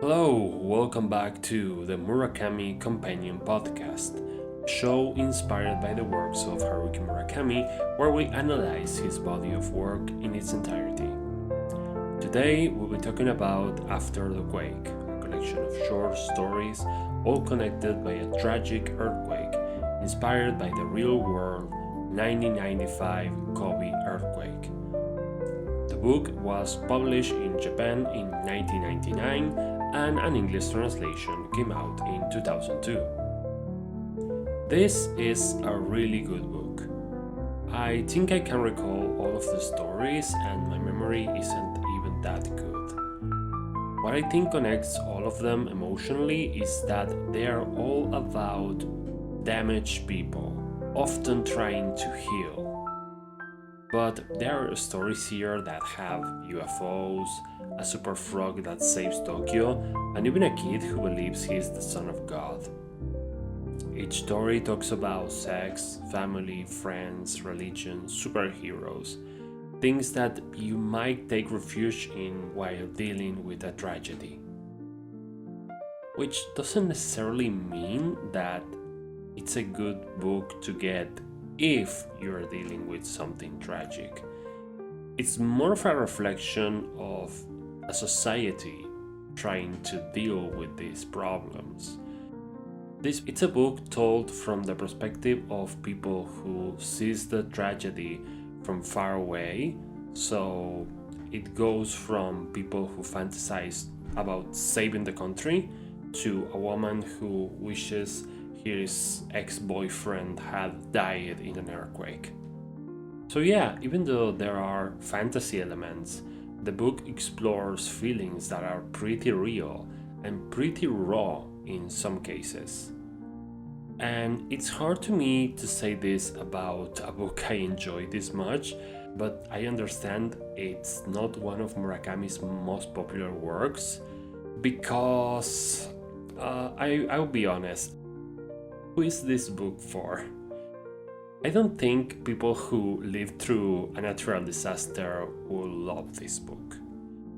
Hello, welcome back to the Murakami Companion Podcast, a show inspired by the works of Haruki Murakami, where we analyze his body of work in its entirety. Today, we'll be talking about After the Quake, a collection of short stories, all connected by a tragic earthquake inspired by the real-world 1995 Kobe earthquake. The book was published in Japan in 1999 and an English translation came out in 2002. This is a really good book. I think I can recall all of the stories and my memory isn't even that good. What I think connects all of them emotionally is that they are all about damaged people, often trying to heal. But there are stories here that have UFOs, a super frog that saves Tokyo, and even a kid who believes he is the son of God. Each story talks about sex, family, friends, religion, superheroes, things that you might take refuge in while dealing with a tragedy. Which doesn't necessarily mean that it's a good book to get if you're dealing with something tragic. It's more of a reflection of a society trying to deal with these problems. It's a book told from the perspective of people who sees the tragedy from far away, so it goes from people who fantasize about saving the country to a woman who wishes his ex-boyfriend had died in an earthquake. So yeah, even though there are fantasy elements, the book explores feelings that are pretty real and pretty raw in some cases. And it's hard to me to say this about a book I enjoy this much, but I understand it's not one of Murakami's most popular works because I'll be honest. Who is this book for? I don't think people who lived through a natural disaster will love this book.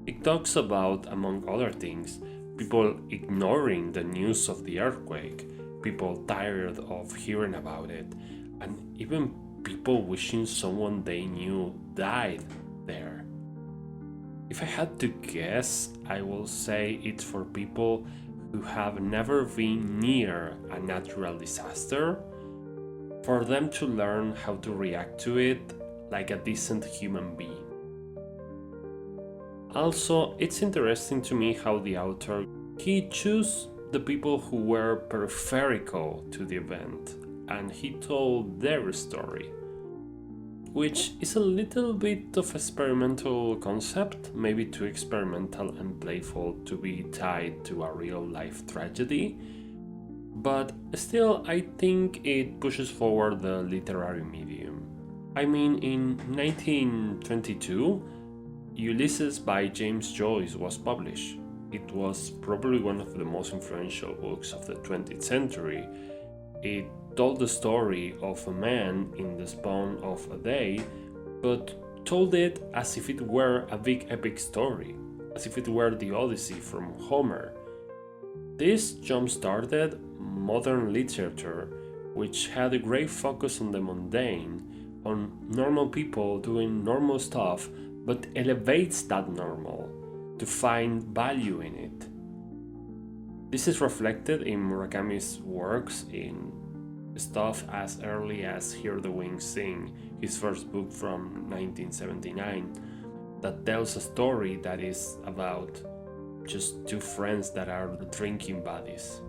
It talks about, among other things, people ignoring the news of the earthquake, people tired of hearing about it, and even people wishing someone they knew died there. If I had to guess, I will say it's for people who have never been near a natural disaster, for them to learn how to react to it like a decent human being. Also, it's interesting to me how the author he chose the people who were peripheral to the event and he told their story, which is a little bit of experimental concept, maybe too experimental and playful to be tied to a real life tragedy, but still I think it pushes forward the literary medium. I mean, in 1922, Ulysses by James Joyce was published. It was probably one of the most influential books of the 20th century. It told the story of a man in the span of a day, but told it as if it were a big epic story, as if it were the Odyssey from Homer. This jump-started modern literature, which had a great focus on the mundane, on normal people doing normal stuff, but elevates that normal to find value in it. This is reflected in Murakami's works in stuff as early as Hear the Wind Sing, his first book from 1979, that tells a story that is about just two friends that are drinking buddies.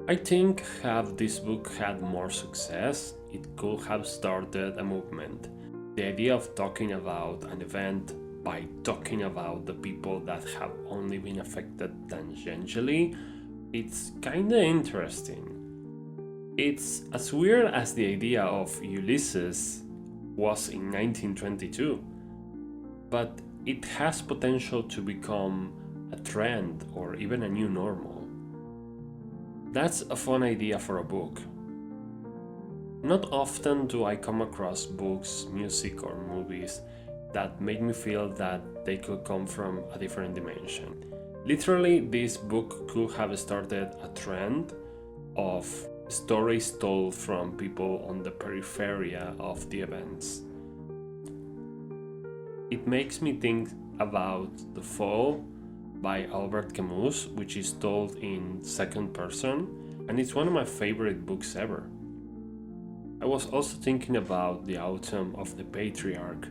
I think had this book had more success, it could have started a movement. The idea of talking about an event by talking about the people that have only been affected tangentially, it's kinda interesting. It's as weird as the idea of Ulysses was in 1922, but it has potential to become a trend or even a new normal. That's a fun idea for a book. Not often do I come across books, music, or movies that made me feel that they could come from a different dimension. Literally, this book could have started a trend of stories told from people on the periphery of the events. It makes me think about The Fall by Albert Camus, which is told in second person, and it's one of my favorite books ever. I was also thinking about The Autumn of the Patriarch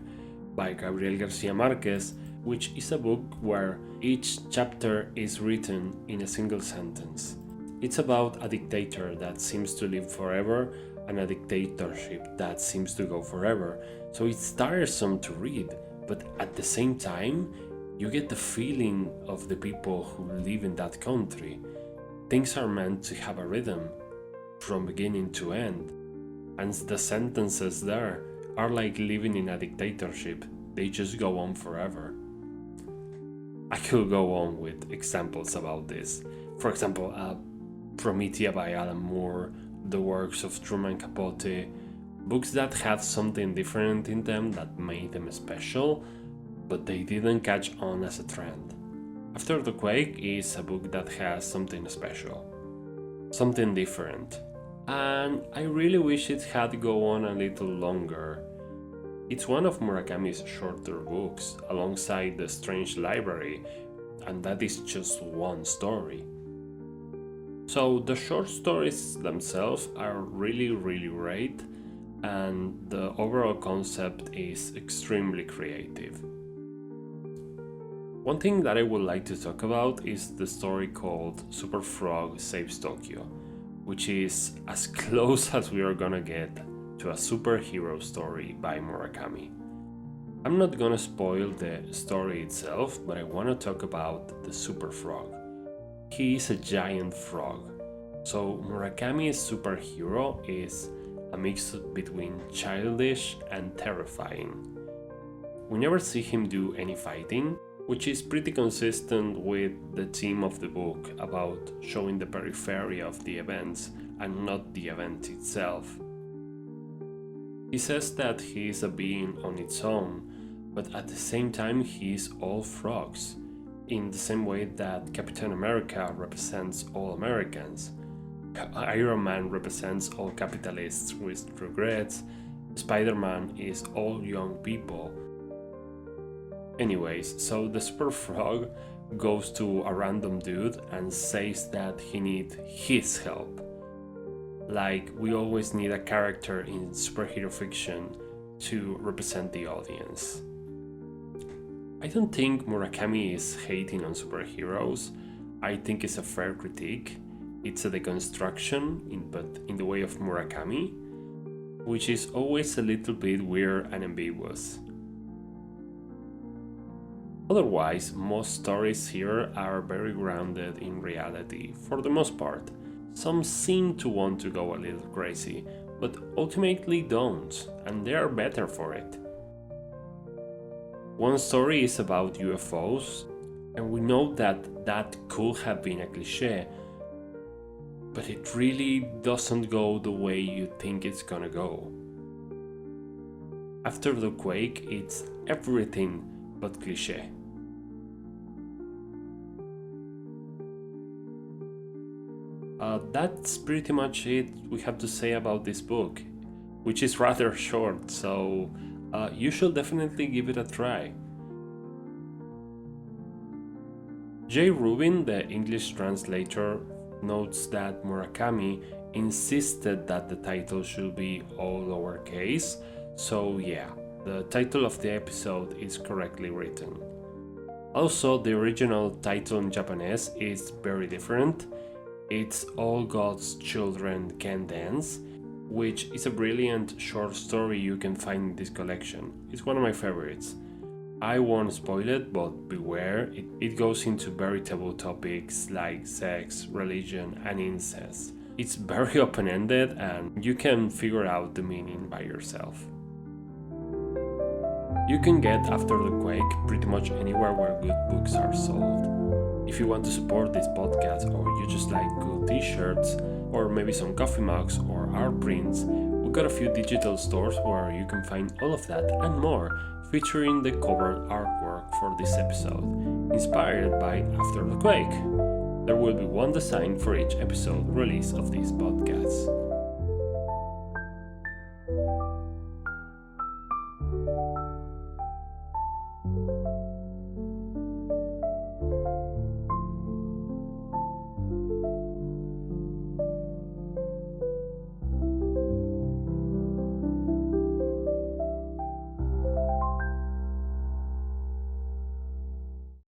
by Gabriel Garcia Marquez, which is a book where each chapter is written in a single sentence. It's about a dictator that seems to live forever and a dictatorship that seems to go forever. So it's tiresome to read, but at the same time, you get the feeling of the people who live in that country. Things are meant to have a rhythm from beginning to end, and the sentences there are like living in a dictatorship. They just go on forever. I could go on with examples about this. For example, Promethea by Alan Moore, the works of Truman Capote, books that had something different in them that made them special, but they didn't catch on as a trend. After the Quake is a book that has something special, something different, and I really wish it had go on a little longer. It's one of Murakami's shorter books, alongside The Strange Library, and that is just one story. So the short stories themselves are really great, and the overall concept is extremely creative. One thing that I would like to talk about is the story called Super Frog Saves Tokyo, which is as close as we are gonna get to a superhero story by Murakami. I'm not gonna spoil the story itself, but I wanna talk about the Super Frog. He is a giant frog, so Murakami's superhero is a mix between childish and terrifying. We never see him do any fighting, which is pretty consistent with the theme of the book about showing the periphery of the events and not the event itself. He says that he is a being on its own, but at the same time he is all frogs, in the same way that Captain America represents all Americans, Iron Man represents all capitalists with regrets, Spider-Man is all young people. Anyways, so the Super Frog goes to a random dude and says that he needs his help. Like, we always need a character in superhero fiction to represent the audience. I don't think Murakami is hating on superheroes. I think it's a fair critique. It's a deconstruction, but in the way of Murakami, which is always a little bit weird and ambiguous. Otherwise, most stories here are very grounded in reality, for the most part. Some seem to want to go a little crazy, but ultimately don't, and they are better for it. One story is about UFOs, and we know that that could have been a cliché, but it really doesn't go the way you think it's gonna go. After the Quake, it's everything but cliché. That's pretty much it we have to say about this book, which is rather short, so you should definitely give it a try. J. Rubin, the English translator, notes that Murakami insisted that the title should be all lowercase, so yeah, the title of the episode is correctly written. Also, the original title in Japanese is very different. It's All God's Children Can Dance, which is a brilliant short story you can find in this collection. It's one of my favorites. I won't spoil it, but beware, it goes into very taboo topics like sex, religion, and incest. It's very open-ended and you can figure out the meaning by yourself. You can get After the Quake pretty much anywhere where good books are sold. If you want to support this podcast, or you just like cool t-shirts, or maybe some coffee mugs or art prints, we've got a few digital stores where you can find all of that and more featuring the cover artwork for this episode, inspired by After the Quake. There will be one design for each episode release of this podcast.